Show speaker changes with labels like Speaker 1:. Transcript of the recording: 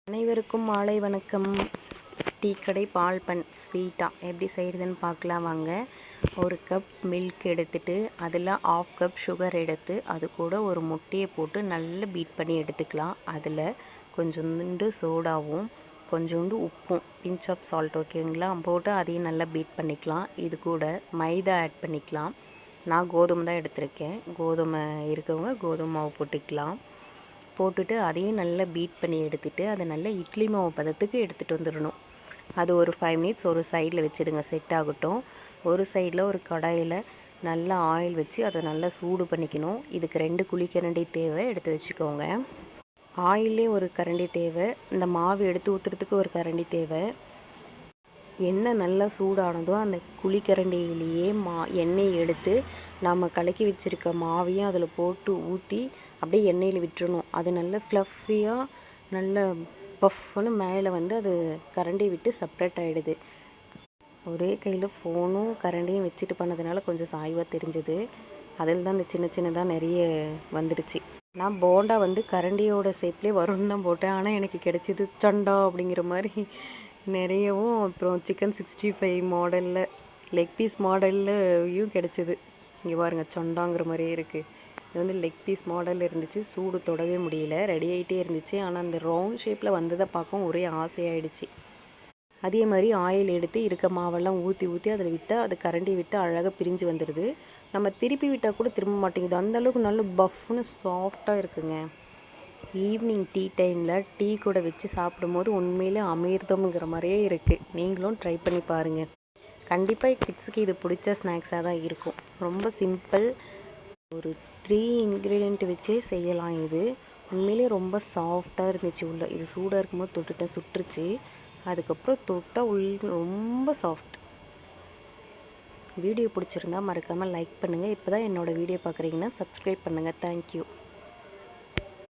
Speaker 1: அனைவருக்கும் மாலை வணக்கம். டீ கடை பால் பன் ஸ்வீட்டாக எப்படி செய்கிறதுன்னு பார்க்கலாம் வாங்க. ஒரு கப் மில்க் எடுத்துகிட்டு அதில் 1/2 கப் சுகர் எடுத்து அது கூட ஒரு முட்டையை போட்டு நல்லா பீட் பண்ணி எடுத்துக்கலாம். அதில் கொஞ்சோண்டு சோடாவும் கொஞ்சோண்டு உப்பும் பிஞ்ச் ஆஃப் சால்ட் ஓகேங்களா போட்டு அதையும் நல்லா பீட் பண்ணிக்கலாம். இது கூட மைதா ஆட் பண்ணிக்கலாம். நான் கோதுமை தான் எடுத்திருக்கேன். கோதுமை இருக்கவங்க கோதுமை மாவு போட்டுக்கலாம். போட்டுட்டு அதையும் நல்லா பீட் பண்ணி எடுத்துகிட்டு அதை நல்லா இட்லி மாவு பதத்துக்கு எடுத்துகிட்டு வந்துடணும். அது ஒரு 5 மினிட்ஸ் ஒரு சைடில் வச்சுடுங்க, செட் ஆகட்டும். ஒரு சைடில் ஒரு கடாயில் நல்லா ஆயில் வச்சு அதை நல்லா சூடு பண்ணிக்கணும். இதுக்கு 2 குழிக்கரண்டி தேவை, எடுத்து வச்சுக்கோங்க. ஆயிலே ஒரு கரண்டி தேவை, இந்த மாவு எடுத்து ஊற்றுறதுக்கு ஒரு கரண்டி தேவை. எண்ணெய் நல்லா சூடானதோ அந்த குழிக்கரண்டியிலேயே எண்ணெய் எடுத்து நம்ம கலக்கி வச்சுருக்க மாவையும் அதில் போட்டு ஊற்றி அப்படியே எண்ணெயில் விட்டுறணும். அது நல்ல ஃப்ளஃபியாக நல்ல பஃப்னு மேலே வந்து அது கரண்டி விட்டு செப்ரேட் ஆகிடுது. ஒரே கையில் ஃபோனும் கரண்டியும் வச்சுட்டு பண்ணதுனால கொஞ்சம் சாய்வாக தெரிஞ்சுது. அதில் தான் இந்த சின்ன சின்னதாக நிறைய வந்துடுச்சு. நான் போண்டா வந்து கரண்டியோட ஷேப்லேயே வரும்னு தான் போட்டேன். ஆனால் எனக்கு கிடைச்சிது சண்டா அப்படிங்கிற மாதிரி நிறையவும். அப்புறம் சிக்கன் 65 மாடலில் லெக் பீஸ் மாடல்லையும் கிடச்சிது. இங்கே பாருங்கள், சொண்டாங்கிற மாதிரியே இருக்குது. இது வந்து லெக் பீஸ் மாடலில் இருந்துச்சு. சூடு தொடவே முடியல, ரெடி ஆகிட்டே இருந்துச்சு. ஆனால் அந்த ரவுண்ட் ஷேப்பில் வந்ததை பார்க்கவும் ஒரே ஆசையாகிடுச்சு. அதே மாதிரி ஆயில் எடுத்து இருக்க மாவெல்லாம் ஊற்றி அதில் விட்டால் அது கரண்டி விட்டு அழகாக பிரிஞ்சு வந்துடுது. நம்ம திருப்பி விட்டால் கூட திரும்ப மாட்டேங்குது. அந்தளவுக்கு நல்ல பஃப்னு சாஃப்டாக இருக்குங்க. ஈவினிங் டீ டைமில் டீ கூட வச்சு சாப்பிடும்போது உண்மையிலே அமிர்தம்ங்கிற மாதிரியே இருக்குது. நீங்களும் ட்ரை பண்ணி பாருங்கள். கண்டிப்பாக கிட்ஸுக்கு இது பிடிச்ச ஸ்நாக்ஸாக தான் இருக்கும். ரொம்ப சிம்பிள். ஒரு 3 இன்க்ரீடியண்ட் வச்சே செய்யலாம். இது உண்மையிலே ரொம்ப சாஃப்டாக இருந்துச்சு. உள்ள இது சூடாக இருக்கும்போது தொட்டுட்டேன், சுட்டுருச்சு. அதுக்கப்புறம் தொட்டால் ரொம்ப சாஃப்ட். வீடியோ பிடிச்சிருந்தா மறக்காமல் லைக் பண்ணுங்கள். இப்போ தான் என்னோடய வீடியோ பார்க்குறீங்கன்னா சப்ஸ்கிரைப் பண்ணுங்கள். தேங்க்யூ.